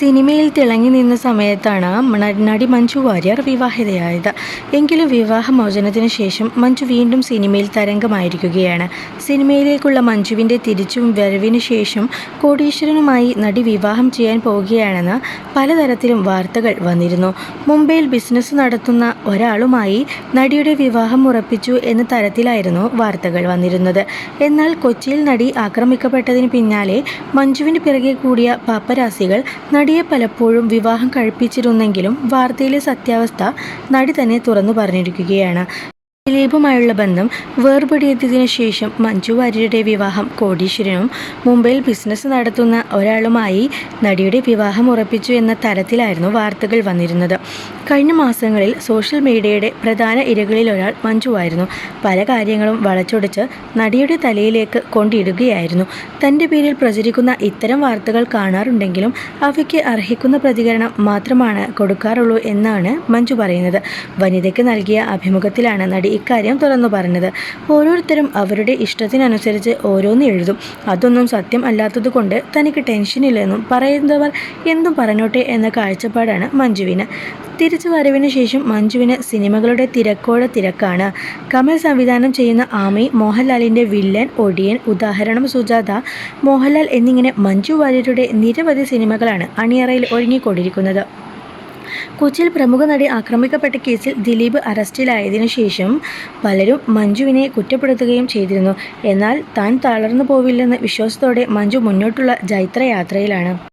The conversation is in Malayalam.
സിനിമയിൽ തിളങ്ങി നിന്ന സമയത്താണ് നടി മഞ്ജു വാര്യർ വിവാഹിതയായത്. എങ്കിലും വിവാഹമോചനത്തിന് ശേഷം മഞ്ജു വീണ്ടും സിനിമയിൽ തരംഗമായിരിക്കുകയാണ്. സിനിമയിലേക്കുള്ള മഞ്ജുവിൻ്റെ വരവിന് ശേഷം കോടീശ്വരനുമായി നടി വിവാഹം ചെയ്യാൻ പോവുകയാണെന്ന് പലതരത്തിലും വാർത്തകൾ വന്നിരുന്നു. മുംബൈയിൽ ബിസിനസ് നടത്തുന്ന ഒരാളുമായി നടിയുടെ വിവാഹം ഉറപ്പിച്ചു എന്ന തരത്തിലായിരുന്നു വാർത്തകൾ വന്നിരുന്നത്. എന്നാൽ കൊച്ചിയിൽ നടി ആക്രമിക്കപ്പെട്ടതിന് പിന്നാലെ മഞ്ജുവിന് പിറകെ കൂടിയ പാപ്പരാസികൾ നടിയെ പലപ്പോഴും വിവാഹം കഴിപ്പിച്ചിരുന്നെങ്കിലും വാർത്തയിലെ സത്യാവസ്ഥ നടി തന്നെ തുറന്നു പറഞ്ഞിരിക്കുകയാണ്. ദിലീപുമായുള്ള ബന്ധം വേർപെടുത്തിയതിനു ശേഷം മഞ്ജു വാര്യരുടെ വിവാഹം കോടീശ്വരനും മുംബൈയിൽ ബിസിനസ് നടത്തുന്ന ഒരാളുമായി നടിയുടെ വിവാഹം ഉറപ്പിച്ചു എന്ന തരത്തിലായിരുന്നു വാർത്തകൾ വന്നിരുന്നത്. കഴിഞ്ഞ മാസങ്ങളിൽ സോഷ്യൽ മീഡിയയുടെ പ്രധാന ഇരകളിലൊരാൾ മഞ്ജുവായിരുന്നു. പല കാര്യങ്ങളും വളച്ചൊടിച്ച് നടിയുടെ തലയിലേക്ക് കൊണ്ടിടുകയായിരുന്നു. തൻ്റെ പേരിൽ പ്രചരിക്കുന്ന ഇത്തരം വാർത്തകൾ കാണാറുണ്ടെങ്കിലും അവയ്ക്ക് അർഹിക്കുന്ന പ്രതികരണം മാത്രമാണ് കൊടുക്കാറുള്ളൂ എന്നാണ് മഞ്ജു പറയുന്നത്. വനിതയ്ക്ക് നൽകിയ അഭിമുഖത്തിലാണ് നടി ഇക്കാര്യം തുറന്നു പറഞ്ഞത്. ഓരോരുത്തരും അവരുടെ ഇഷ്ടത്തിനനുസരിച്ച് ഓരോന്ന് എഴുതും. അതൊന്നും സത്യം അല്ലാത്തതുകൊണ്ട് തനിക്ക് ടെൻഷനില്ലെന്നും പറയുന്നവർ എന്തും പറഞ്ഞോട്ടെ എന്ന കാഴ്ചപ്പാടാണ് മഞ്ജുവിന്. തിരിച്ചു വരവിന് ശേഷം മഞ്ജുവിന് സിനിമകളുടെ തിരക്കാണ്. കമൽ സംവിധാനം ചെയ്യുന്ന ആമി, മോഹൻലാലിൻ്റെ വില്ലൻ, ഒടിയൻ, ഉദാഹരണം, സുജാത, മോഹൻലാൽ എന്നിങ്ങനെ മഞ്ജു വാര്യരുടെ നിരവധി സിനിമകളാണ് അണിയറയിൽ ഒരുങ്ങിക്കൊണ്ടിരിക്കുന്നത്. കൊച്ചിയിൽ പ്രമുഖ നടി ആക്രമിക്കപ്പെട്ട കേസിൽ ദിലീപ് അറസ്റ്റിലായതിനു ശേഷം പലരും മഞ്ജുവിനെ കുറ്റപ്പെടുത്തുകയും ചെയ്തിരുന്നു. എന്നാൽ താൻ തളർന്നു പോവില്ലെന്ന വിശ്വാസത്തോടെ മഞ്ജു മുന്നോട്ടുള്ള ജൈത്രയാത്രയിലാണ്.